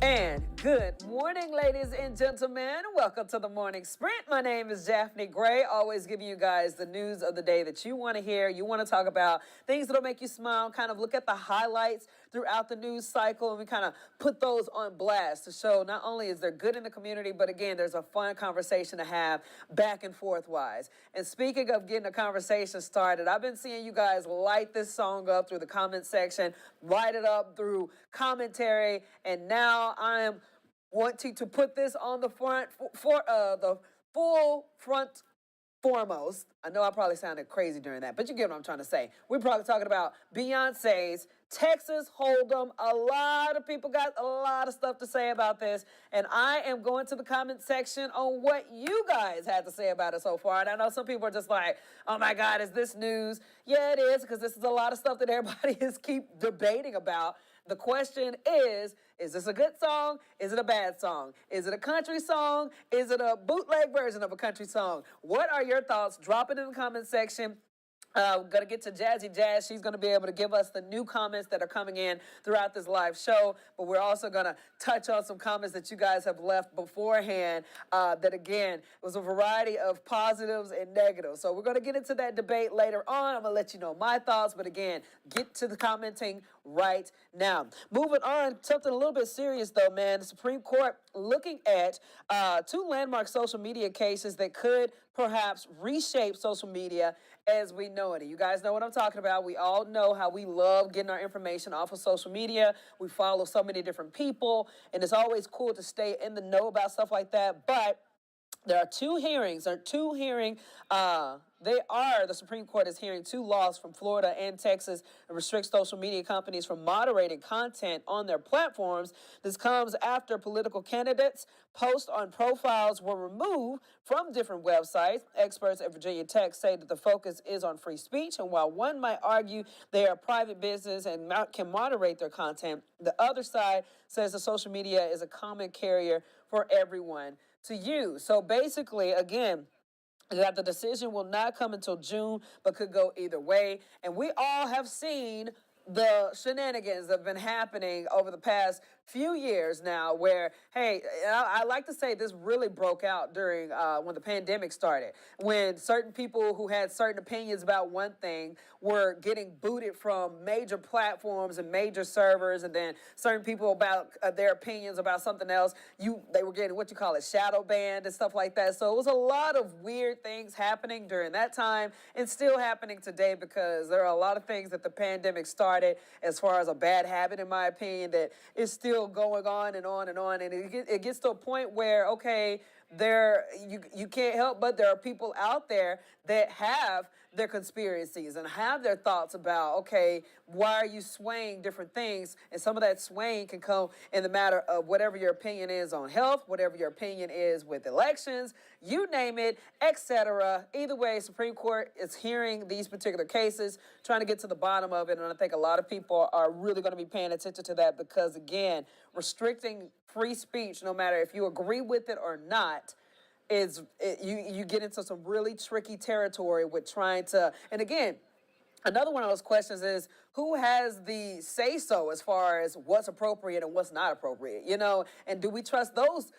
And good morning, ladies and gentlemen. Welcome to the Morning Sprint. My name is Daphne Gray, always giving you guys the news of the day that you want to hear. You want to talk about things that'll make you smile, kind of look at the highlights throughout the news cycle, and we kind of put those on blast to show not only is there good in the community, but again, there's a fun conversation to have back and forth wise. And speaking of getting a conversation started, I've been seeing you guys light this song up through the comment section, light it up through commentary, and now I am wanting to put this on the front for the full front foremost. I know I probably sounded crazy during that, but you get what I'm trying to say. We're probably talking about Beyonce's Texas Hold'em. A lot of people got a lot of stuff to say about this, and I am going to the comment section on what you guys had to say about it so far. And I know some people are just like, oh my God, is this news? Yeah, it is, because this is a lot of stuff that everybody is keep debating about. The question is this a good song? Is it a bad song? Is it a country song? Is it a bootleg version of a country song? What are your thoughts? Drop it in the comment section. We're going to get to Jazzy Jazz. She's going to be able to give us the new comments that are coming in throughout this live show. But we're also going to touch on some comments that you guys have left beforehand that, again, was a variety of positives and negatives. So we're going to get into that debate later on. I'm going to let you know my thoughts. But, again, get to the commenting right now. Moving on, something a little bit serious, though, man. The Supreme Court looking at two landmark social media cases that could perhaps reshape social media as we know it. You guys know what I'm talking about. We all know how we love getting our information off of social media. We follow so many different people, and it's always cool to stay in the know about stuff like that. But there are two hearings. The Supreme Court is hearing two laws from Florida and Texas that restrict social media companies from moderating content on their platforms. This comes after political candidates' posts on profiles were removed from different websites. Experts at Virginia Tech say that the focus is on free speech, and while one might argue they are a private business and can moderate their content, the other side says the social media is a common carrier for everyone to use. So basically, again, that the decision will not come until June, but could go either way. And we all have seen the shenanigans that have been happening over the past few years now where, hey, I like to say this really broke out during when the pandemic started, when certain people who had certain opinions about one thing were getting booted from major platforms and major servers, and then certain people about their opinions about something else, they were getting what you call it, shadow banned and stuff like that. So it was a lot of weird things happening during that time and still happening today, because there are a lot of things that the pandemic started as far as a bad habit, in my opinion, that is still going on and on and on. And it gets to a point where, okay, you can't help but there are people out there that have their conspiracies and have their thoughts about, okay, why are you swaying different things? And some of that swaying can come in the matter of whatever your opinion is on health, whatever your opinion is with elections, you name it, etc. Either way, Supreme Court is hearing these particular cases, trying to get to the bottom of it. And I think a lot of people are really going to be paying attention to that, because, again, restricting free speech, no matter if you agree with it or not, you get into some really tricky territory with trying to, and again, another one of those questions is, who has the say-so as far as what's appropriate and what's not appropriate, and do we trust those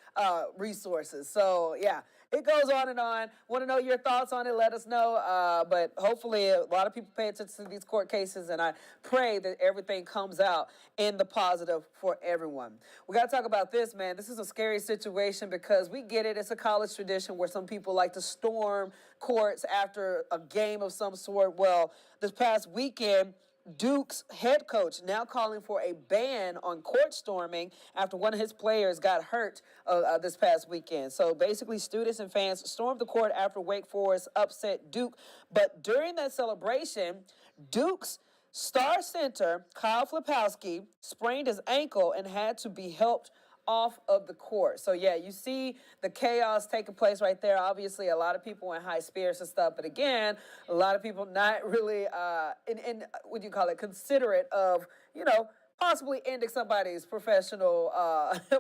resources? So, yeah, it goes on and on. Want to know your thoughts on it? Let us know. But hopefully a lot of people pay attention to these court cases, and I pray that everything comes out in the positive for everyone. We got to talk about this, man. This is a scary situation because we get it. It's a college tradition where some people like to storm courts after a game of some sort. Well, this past weekend, Duke's head coach now calling for a ban on court storming after one of his players got hurt this past weekend. So basically, students and fans stormed the court after Wake Forest upset Duke. But during that celebration, Duke's star center, Kyle Flipowski, sprained his ankle and had to be helped off of the court. So, yeah, you see the chaos taking place right there. Obviously, a lot of people in high spirits and stuff. But, again, a lot of people not really, what do you call it, considerate of, possibly ending somebody's professional,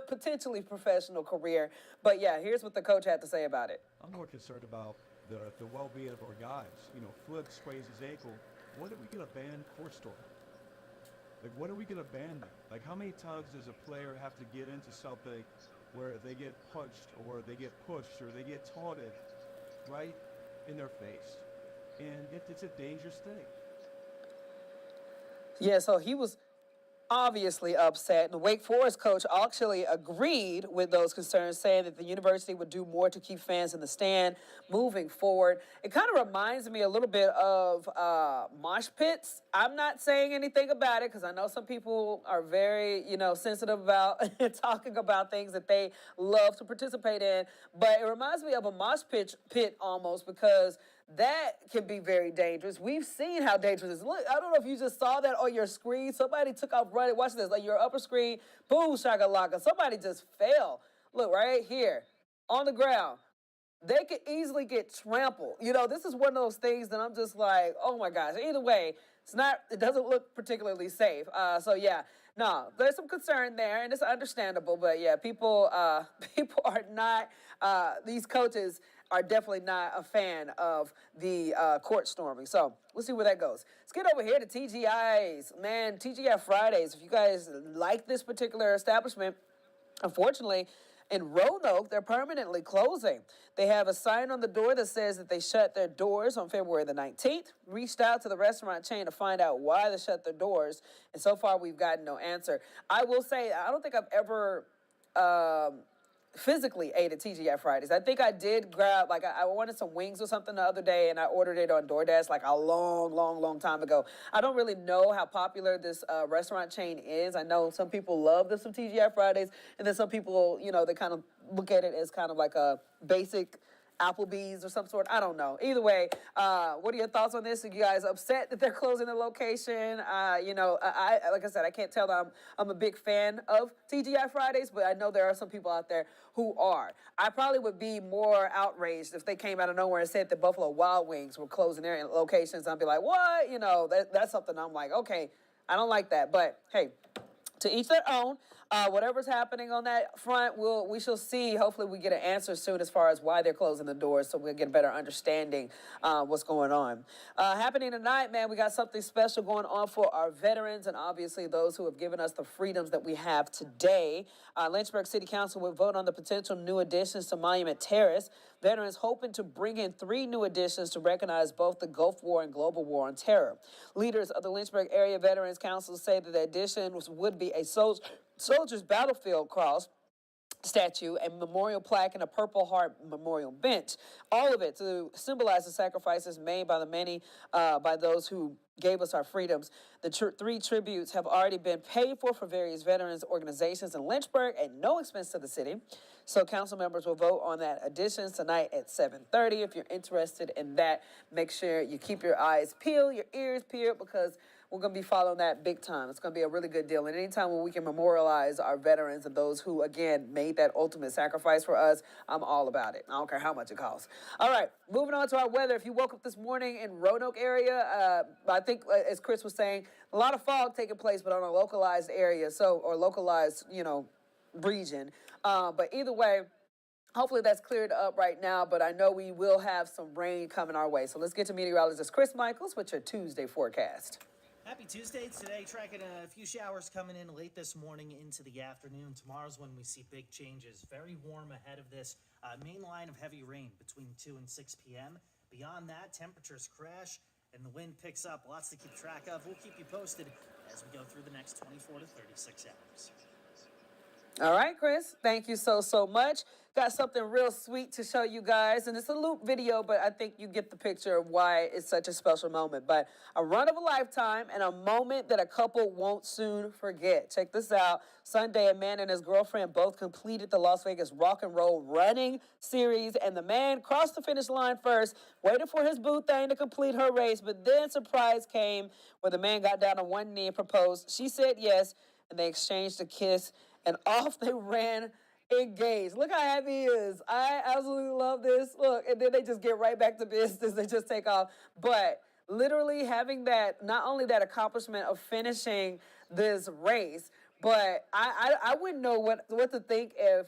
potentially professional career. But, yeah, here's what the coach had to say about it. I'm more concerned about the well-being of our guys. Flip sprays his ankle. When are we going to ban court storming? Like, when are we going to ban them? Like, how many times does a player have to get into something where they get punched or they get pushed or they get taunted right in their face? And it's a dangerous thing. Yeah, so he was obviously upset. And the Wake Forest coach actually agreed with those concerns, saying that the university would do more to keep fans in the stand moving forward. It kind of reminds me a little bit of mosh pits. I'm not saying anything about it because I know some people are very, sensitive about talking about things that they love to participate in. But it reminds me of a mosh pit almost, because that can be very dangerous. We've seen how dangerous it is. Look, I don't know if you just saw that on your screen. Somebody took off running. Watch this. Like your upper screen, boom, shakalaka. Somebody just fell. Look, right here on the ground. They could easily get trampled. This is one of those things that I'm just like, oh my gosh. Either way, it doesn't look particularly safe. So yeah, no, there's some concern there, and it's understandable. But yeah, people are not. These coaches are definitely not a fan of the court storming. So we'll see where that goes. Let's get over here to TGI's. Man, TGI Fridays. If you guys like this particular establishment, unfortunately, in Roanoke, they're permanently closing. They have a sign on the door that says that they shut their doors on February the 19th. Reached out to the restaurant chain to find out why they shut their doors, and so far we've gotten no answer. I will say, I don't think I've ever physically ate at TGI Fridays. I think I did grab, I wanted some wings or something the other day, and I ordered it on DoorDash like a long, long, long time ago. I don't really know how popular this restaurant chain is. I know some people love some TGI Fridays, and then some people, they kind of look at it as kind of like a basic Applebee's or some sort. I don't know. Either way, what are your thoughts on this? Are you guys upset that they're closing the location? I like I said, I can't tell that I'm a big fan of TGI Fridays, but I know there are some people out there who are. I probably would be more outraged if they came out of nowhere and said that Buffalo Wild Wings were closing their locations. I'd be like, what? That's something I'm like, okay, I don't like that. But hey, to each their own. Whatever's happening on that front, we shall see. Hopefully we get an answer soon as far as why they're closing the doors, so we'll get a better understanding what's going on. Happening tonight, man, we got something special going on for our veterans and obviously those who have given us the freedoms that we have today. Lynchburg City Council will vote on the potential new additions to Monument Terrace. Veterans hoping to bring in 3 new additions to recognize both the Gulf War and global war on terror. Leaders of the Lynchburg Area Veterans Council say that the additions would be a soldier's battlefield cross statue, a memorial plaque, and a Purple Heart memorial bench. All of it to symbolize the sacrifices made by the many, by those who gave us our freedoms. The 3 tributes have already been paid for various veterans organizations in Lynchburg at no expense to the city. So council members will vote on that additions tonight at 7:30. If you're interested in that, make sure you keep your eyes peeled, your ears peeled, because we're going to be following that big time. It's going to be a really good deal. And anytime when we can memorialize our veterans and those who, again, made that ultimate sacrifice for us, I'm all about it. I don't care how much it costs. All right, moving on to our weather. If you woke up this morning in Roanoke area, I think, as Chris was saying, a lot of fog taking place, but on a localized area, or localized, region. But either way, hopefully that's cleared up right now, but I know we will have some rain coming our way. So let's get to meteorologist Chris Michaels with your Tuesday forecast. Happy Tuesday. Today, tracking a few showers coming in late this morning into the afternoon. Tomorrow's when we see big changes. Very warm ahead of this main line of heavy rain between 2 and 6 p.m. Beyond that, temperatures crash and the wind picks up. Lots to keep track of. We'll keep you posted as we go through the next 24 to 36 hours. All right, Chris, thank you so much. Got something real sweet to show you guys, and it's a loop video, but I think you get the picture of why it's such a special moment. But a run of a lifetime and a moment that a couple won't soon forget. Check this out. Sunday, a man and his girlfriend both completed the Las Vegas Rock and Roll Running Series, and the man crossed the finish line first, waited for his boo thing to complete her race, but then surprise came where the man got down on one knee and proposed. She said yes, and they exchanged a kiss, and off they ran engaged. Look how happy he is. I absolutely love this. Look, and then they just get right back to business. They just take off. But literally having that, not only that accomplishment of finishing this race, But I wouldn't know what to think if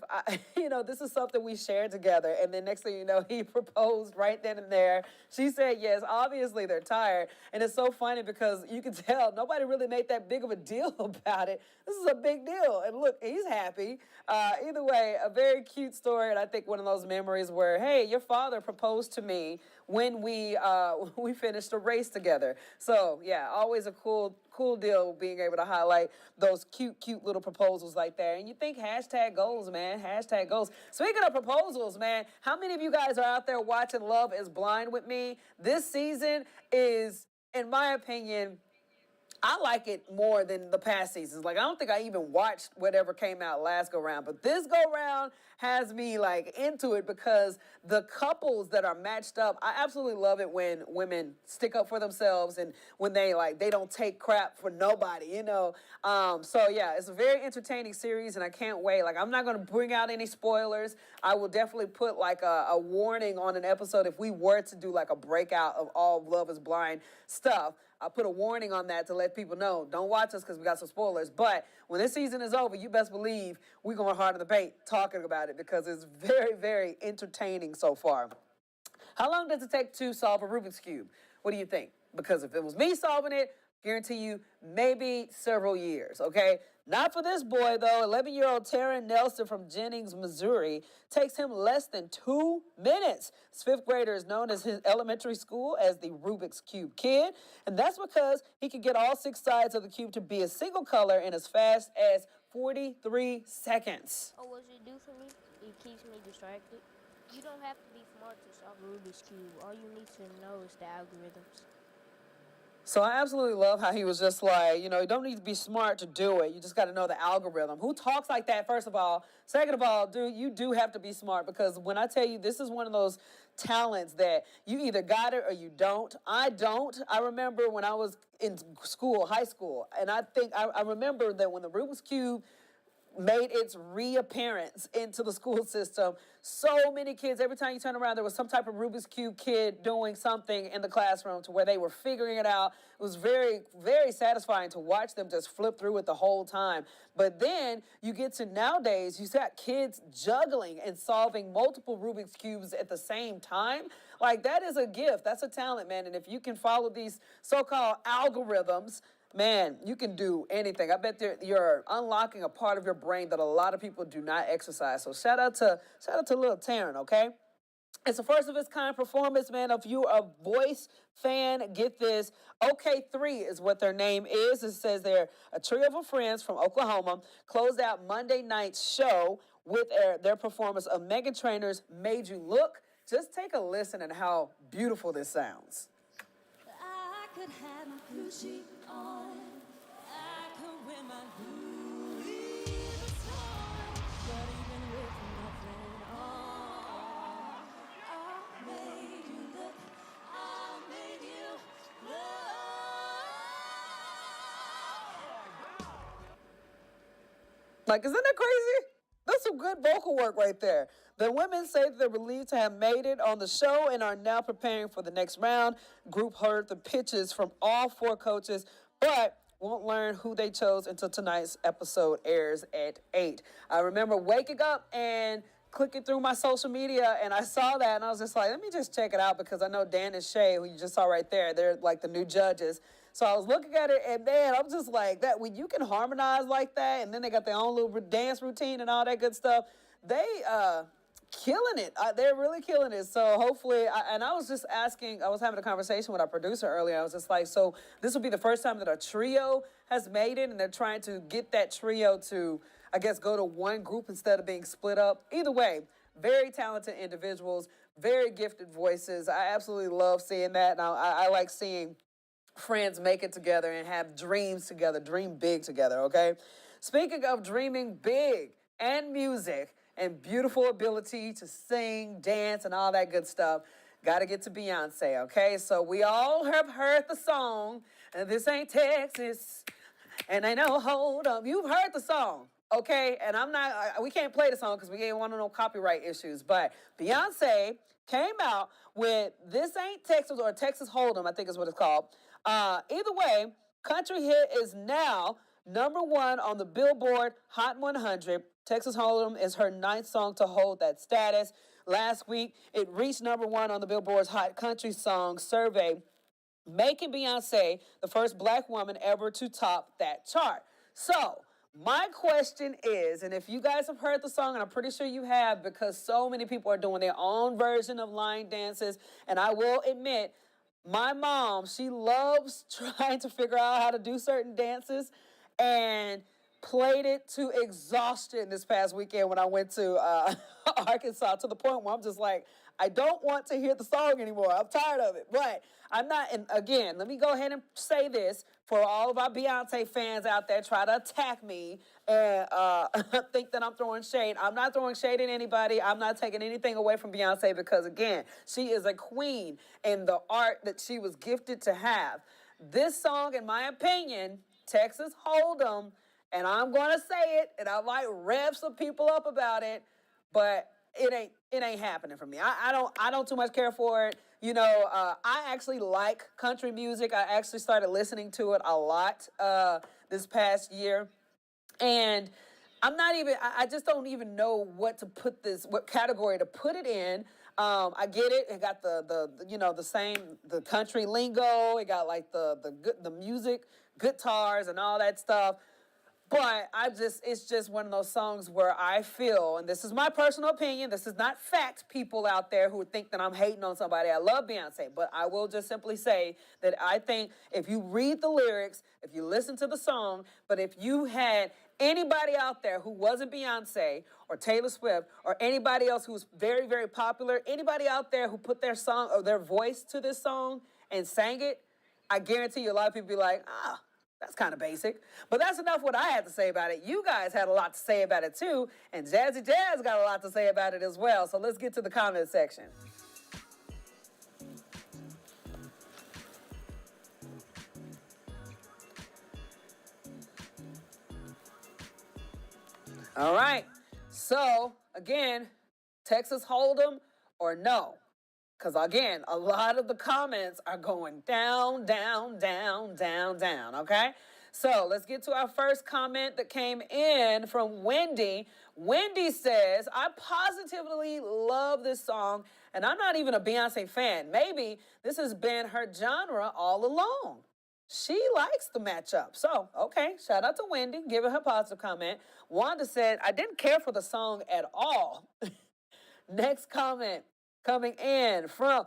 this is something we shared together, and then next thing you know, he proposed right then and there. She said yes. Obviously, they're tired, and it's so funny because you can tell nobody really made that big of a deal about it. This is a big deal, and look, he's happy. Either way, a very cute story, and I think one of those memories where, hey, your father proposed to me when we we finished a race together. So yeah, always a cool deal being able to highlight those cute little proposals like that. And you think hashtag goals, man, hashtag goals. Speaking of proposals, man, how many of you guys are out there watching Love is Blind with me? This season is, in my opinion, I like it more than the past seasons. Like, I don't think I even watched whatever came out last go round, but this go round has me like into it because the couples that are matched up, I absolutely love it when women stick up for themselves and when they don't take crap for nobody, So yeah, it's a very entertaining series and I can't wait. Like, I'm not going to bring out any spoilers. I will definitely put like a warning on an episode if we were to do like a breakout of all Love is Blind stuff. I'll put a warning on that to let people know, don't watch us because we got some spoilers. But when this season is over, you best believe we're going hard on the bait talking about it because it's very, very entertaining so far. How long does it take to solve a Rubik's Cube? What do you think? Because if it was me solving it, guarantee you maybe several years, okay? Not for this boy, though. 11-year-old Taryn Nelson from Jennings, Missouri, takes him less than 2 minutes. This fifth grader is known as his elementary school as the Rubik's Cube Kid, and that's because he can get all 6 sides of the cube to be a single color in as fast as 43 seconds. Oh, what it do for me? It keeps me distracted. You don't have to be smart to solve a Rubik's Cube. All you need to know is the algorithms. So I absolutely love how he was just like, you don't need to be smart to do it. You just got to know the algorithm. Who talks like that, first of all? Second of all, dude, you do have to be smart because when I tell you this is one of those talents that you either got it or you don't. I don't. I remember when I was in school, high school, and I remember that when the Rubik's Cube made its reappearance into the school system. So many kids, every time you turn around, there was some type of Rubik's Cube kid doing something in the classroom to where they were figuring it out. It was very, very satisfying to watch them just flip through it the whole time. But then you get to nowadays, you got kids juggling and solving multiple Rubik's Cubes at the same time. Like, that is a gift. That's a talent, man. And if you can follow these so-called algorithms, man, you can do anything. I bet you're unlocking a part of your brain that a lot of people do not exercise. So shout out to little Taryn, okay? It's a first of its kind performance, man. If you're a voice fan, get this. OK3 is what their name is. It says they're a trio of friends from Oklahoma closed out Monday night's show with their performance of Meghan Trainor's Made You Look. Just take a listen and how beautiful this sounds. I could have my blue sheet on. I could wear my Louis Vuitton. But even with nothing on, I'll make you look. I'll make you look. Like, isn't that crazy? That's some good vocal work right there. The women say that they're relieved to have made it on the show and are now preparing for the next round. Group heard the pitches from all 4 coaches, but won't learn who they chose until tonight's episode airs at 8. I remember waking up and clicking through my social media, and I saw that, and I was just like, let me just check it out, because I know Dan and Shay, who you just saw right there, they're like the new judges. So I was looking at it, and man, I'm just like, that when you can harmonize like that, and then they got their own little dance routine and all that good stuff, they killing it. They're really killing it. So hopefully, and I was just asking, I was having a conversation with our producer earlier. I was just like, so this will be the first time that a trio has made it, and they're trying to get that trio to, I guess, go to one group instead of being split up. Either way, very talented individuals, very gifted voices. I absolutely love seeing that. And I like seeing friends make it together and have dreams together, dream big together, okay? Speaking of dreaming big and music and beautiful ability to sing, dance, and all that good stuff, got to get to Beyonce, okay? So we all have heard the song, and this ain't Texas, and ain't no hold up. You've heard the song, okay? And we can't play the song because we ain't want no copyright issues, but Beyonce came out with This Ain't Texas, or Texas Hold'em, I think is what it's called. Either way, country hit is now #1 on the Billboard Hot 100. Texas Hold'em is her 9th song to hold that status. Last week, it reached #1 on the Billboard's Hot Country Songs survey, making Beyonce the first black woman ever to top that chart. So, my question is, and if you guys have heard the song, and I'm pretty sure you have because so many people are doing their own version of line dances, and I will admit, my mom, she loves trying to figure out how to do certain dances and played it to exhaustion this past weekend when I went to Arkansas, to the point where I'm just like, I don't want to hear the song anymore. I'm tired of it. But I'm not, and again, let me go ahead and say this for all of our Beyonce fans out there try to attack me and think that I'm throwing shade. I'm not throwing shade at anybody. I'm not taking anything away from Beyonce because, again, she is a queen in the art that she was gifted to have. This song, in my opinion, Texas Hold'em, and I'm going to say it, and I might rev some people up about it, but it ain't happening for me. I don't too much care for it. You know, I actually like country music. I actually started listening to it a lot this past year. And I just don't even know what category to put it in. I get it. It got the country lingo. It got like the music, guitars and all that stuff. But it's just one of those songs where I feel, and this is my personal opinion, this is not fact, people out there who think that I'm hating on somebody. I love Beyonce, but I will just simply say that I think if you read the lyrics, if you listen to the song, but if you had anybody out there who wasn't Beyonce or Taylor Swift or anybody else who's very, very popular, anybody out there who put their song or their voice to this song and sang it, I guarantee you a lot of people be like, that's kind of basic. But that's enough what I had to say about it. You guys had a lot to say about it too, and Jazzy Jazz got a lot to say about it as well. So let's get to the comment section. All right. So, again, Texas Hold'em or no? Because, again, a lot of the comments are going down, down, down, down, down, okay? So let's get to our first comment that came in from Wendy. Wendy says, I positively love this song, and I'm not even a Beyonce fan. Maybe this has been her genre all along. She likes the matchup. So, okay, shout out to Wendy, giving her positive comment. Wanda said, I didn't care for the song at all. Next comment coming in from,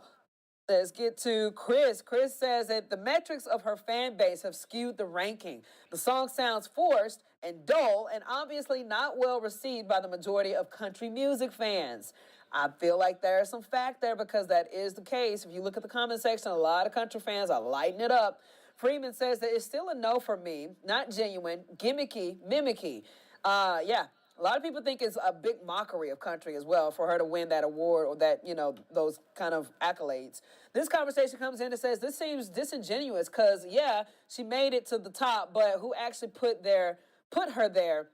let's get to Chris. Chris says that the metrics of her fan base have skewed the ranking. The song sounds forced and dull and obviously not well received by the majority of country music fans. I feel like there's some fact there because that is the case. If you look at the comment section, a lot of country fans are lighting it up. Freeman says that it's still a no for me, not genuine, gimmicky, mimicky. Yeah. A lot of people think it's a big mockery of country as well for her to win that award or that, those kind of accolades. This conversation comes in and says, this seems disingenuous because, yeah, she made it to the top, but who actually put her there?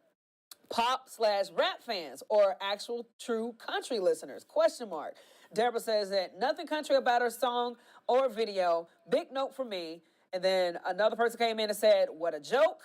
Pop/rap fans or actual true country listeners? ? Deborah says that nothing country about her song or video. Big note for me. And then another person came in and said, what a joke.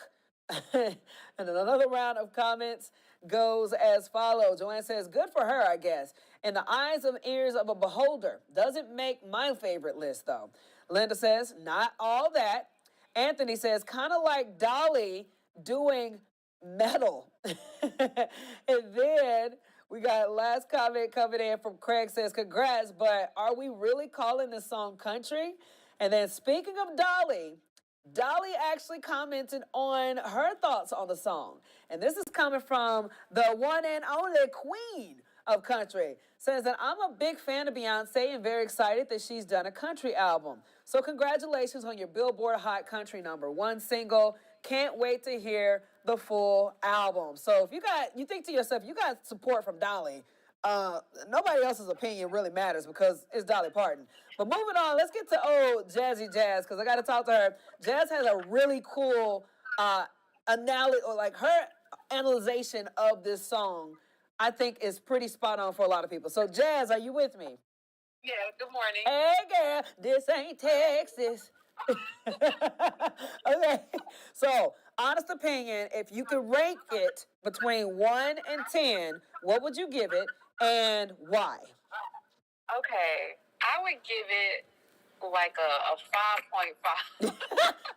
And then another round of comments goes as follows. Joanne says, good for her, I guess. In the eyes and ears of a beholder. Doesn't make my favorite list, though. Linda says, not all that. Anthony says, kind of like Dolly doing metal. And then we got last comment coming in from Craig says, congrats, but are we really calling this song country? And then speaking of Dolly actually commented on her thoughts on the song. And this is coming from the one and only queen of country. Says that I'm a big fan of Beyonce and very excited that she's done a country album. So congratulations on your Billboard Hot Country #1 single. Can't wait to hear the full album. So if you think to yourself, you got support from Dolly, nobody else's opinion really matters because it's Dolly Parton. But moving on, let's get to old Jazzy Jazz because I got to talk to her. Jazz has a really cool analogy, or like her analyzation of this song, I think is pretty spot on for a lot of people. So Jazz, are you with me? Yeah, good morning. Hey girl, this ain't Texas. Okay, so honest opinion, if you could rank it between 1 and 10, what would you give it and why? Okay, I would give it like a 5.5.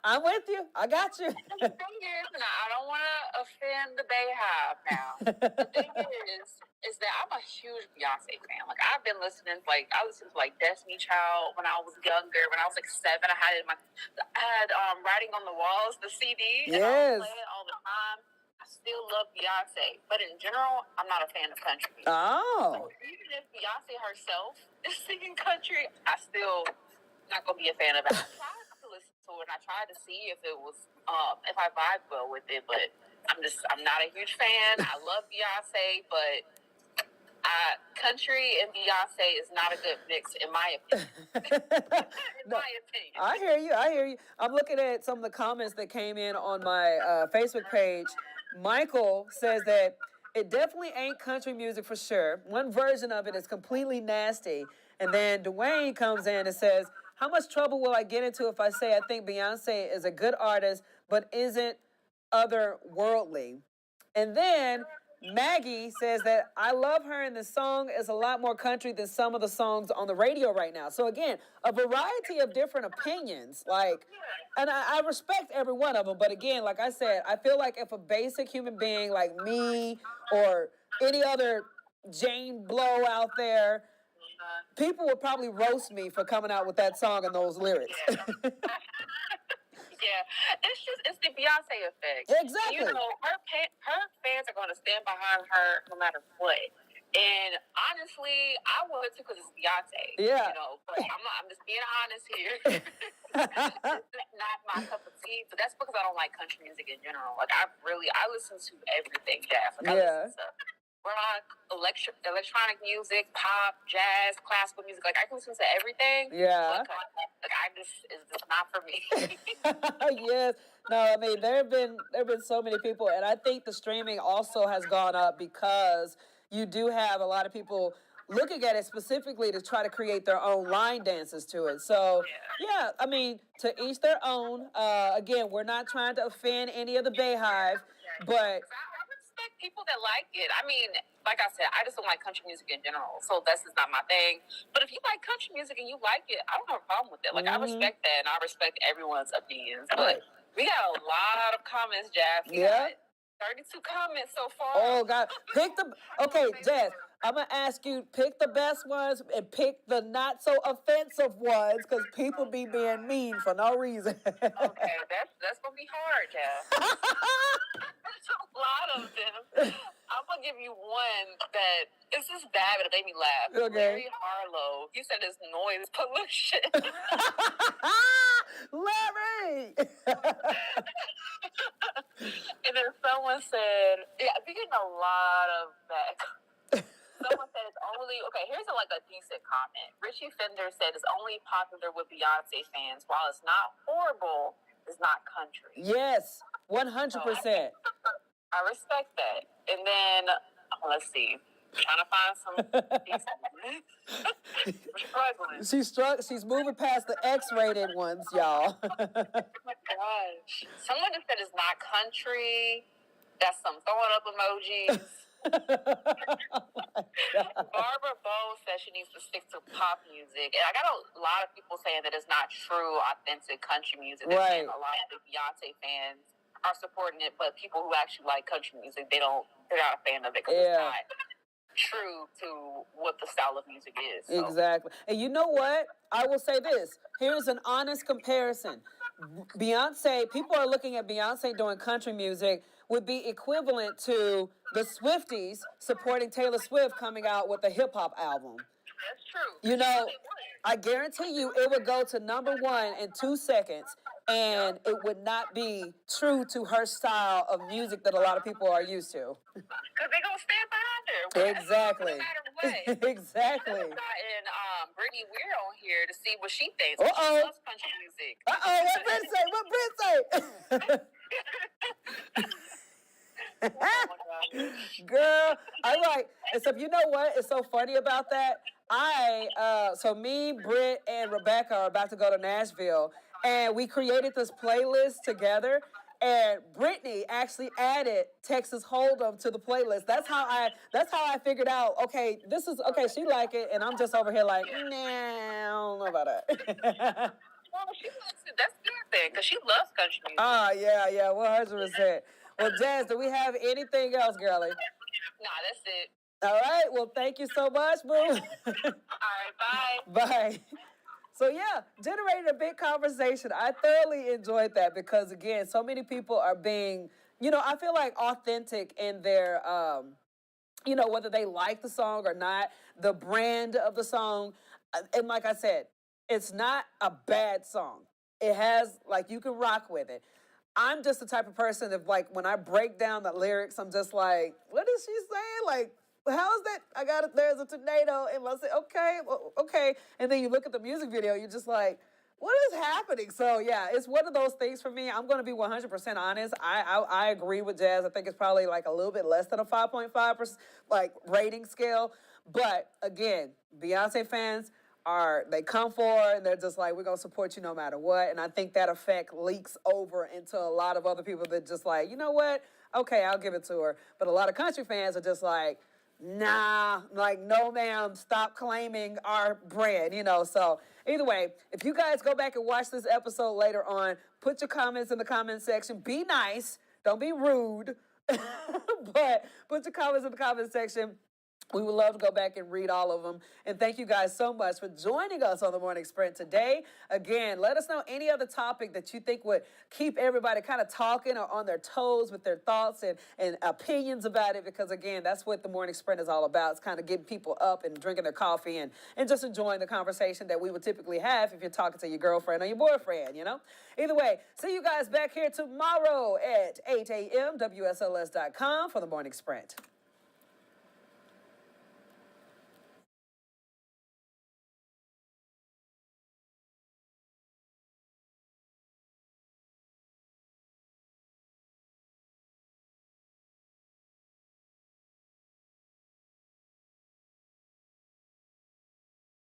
I'm with you. I got you. The thing is, and I don't want to offend the Bayhive now. The thing is that I'm a huge Beyonce fan. Like I've been listening, like I listened to like Destiny Child when I was younger. When I was like 7, I had Writing on the Walls, the CD, and I Yes. was playing it all the time. I still love Beyonce, but in general, I'm not a fan of country music. Oh. So even if Beyonce herself is singing country, I still not gonna be a fan of it. I tried to listen to it, and I tried to see if it was if I vibe well with it, but I'm not a huge fan. I love Beyonce, but country and Beyonce is not a good mix in my opinion. In No, my opinion. I hear you. I hear you. I'm looking at some of the comments that came in on my Facebook page. Michael says that it definitely ain't country music for sure. One version of it is completely nasty. And then Dwayne comes in and says, how much trouble will I get into if I say I think Beyonce is a good artist but isn't otherworldly? And then Maggie says that I love her and the song is a lot more country than some of the songs on the radio right now. So again, a variety of different opinions. And I respect every one of them. But again, like I said, I feel like if a basic human being like me or any other Jane Blow out there, people would probably roast me for coming out with that song and those lyrics. Yeah, it's the Beyonce effect. Exactly. You know, her fans are going to stand behind her no matter what. And honestly, I would too because it's Beyonce. Yeah. You know, but I'm just being honest here. It's not my cup of tea, but that's because I don't like country music in general. Like I listen to everything, Jeff. Like I listen to rock, electronic music, pop, jazz, classical music. Like I can listen to everything. Yeah. But it's just not for me. Yes. No, I mean there have been so many people, and I think the streaming also has gone up because you do have a lot of people looking at it specifically to try to create their own line dances to it. So yeah, I mean, to each their own. Again, we're not trying to offend any of the Bayhive, but I respect people that like it. I mean, like I said, I just don't like country music in general, so that's just not my thing. But if you like country music and you like it, I don't have a problem with it. Like I respect that, and I respect everyone's opinions. But we got a lot of comments, Jeff. We got 32 comments so far. Oh God, okay, Jazz. I'm gonna ask you pick the best ones and pick the not so offensive ones because people be being mean for no reason. Okay, that's gonna be hard, Jeff. There's a lot of them. I'm gonna give you one that it's just bad, but it made me laugh. Okay. Larry Harlow. He said it's noise pollution. Larry. And then someone said, yeah, we're getting a lot of that. Someone said it's only, okay, here's a decent comment. Richie Fender said it's only popular with Beyonce fans. While it's not horrible, it's not country. Yes, 100%. I respect that. And then, let's see. I'm trying to find some decent ones. We're struggling. She's moving past the X-rated ones, y'all. Oh my gosh. Someone just said it's not country. That's some throwing up emojis. Barbara Bowles says she needs to stick to pop music. And I got a lot of people saying that it's not true, authentic country music. They're saying a lot of the Beyonce fans are supporting it, but people who actually like country music, they're not a fan of it because it's not true to what the style of music is. So. Exactly. And you know what? I will say this. Here's an honest comparison. Beyonce, people are looking at Beyonce doing country music would be equivalent to the Swifties supporting Taylor Swift coming out with a hip-hop album. That's true. You know, I guarantee you it would go to number 1 in 2 seconds, and it would not be true to her style of music that a lot of people are used to. Because they're going to stand behind her. Exactly. No matter what. Exactly. I've gotten Brittany Weir on here to see what she thinks. Uh-oh. She loves country music. Uh-oh, what Britt say? What Britt say? Girl, I'm like, except you know what? It's so funny about that. So me, Britt, and Rebecca are about to go to Nashville, and we created this playlist together. And Brittany actually added Texas Hold'em to the playlist. That's how I figured out. Okay, this is okay. She like it, and I'm just over here like, nah, I don't know about that. Well, she likes it. That's good then, because she loves country music. Yeah, 100%. Well, Jazz, do we have anything else, girlie? Nah, that's it. All right. Well, thank you so much, boo. All right, bye. Bye. So yeah, generated a big conversation. I thoroughly enjoyed that because again, so many people are being, I feel like authentic in their, whether they like the song or not, the brand of the song. And like I said, it's not a bad song. It has, like, you can rock with it. I'm just the type of person that, like, when I break down the lyrics, I'm just like, what is she saying? Like, how is that? I got it. There's a tornado. And I say, okay, well, okay. And then you look at the music video, you're just like, what is happening? So yeah, it's one of those things for me. I'm going to be 100% honest. I agree with Jazz. I think it's probably like a little bit less than a 5.5% like rating scale. But again, Beyonce fans they come for and they're just like, we're going to support you no matter what. And I think that effect leaks over into a lot of other people that just like, you know what? Okay, I'll give it to her. But a lot of country fans are just like, nah, like, no, ma'am, stop claiming our brand, So either way, if you guys go back and watch this episode later on, put your comments in the comment section. Be nice. Don't be rude. But put your comments in the comment section. We would love to go back and read all of them. And thank you guys so much for joining us on the Morning Sprint today. Again, let us know any other topic that you think would keep everybody kind of talking or on their toes with their thoughts and opinions about it. Because again, that's what the Morning Sprint is all about. It's kind of getting people up and drinking their coffee and just enjoying the conversation that we would typically have if you're talking to your girlfriend or your boyfriend, Either way, see you guys back here tomorrow at 8 a.m. WSLS.com for the Morning Sprint.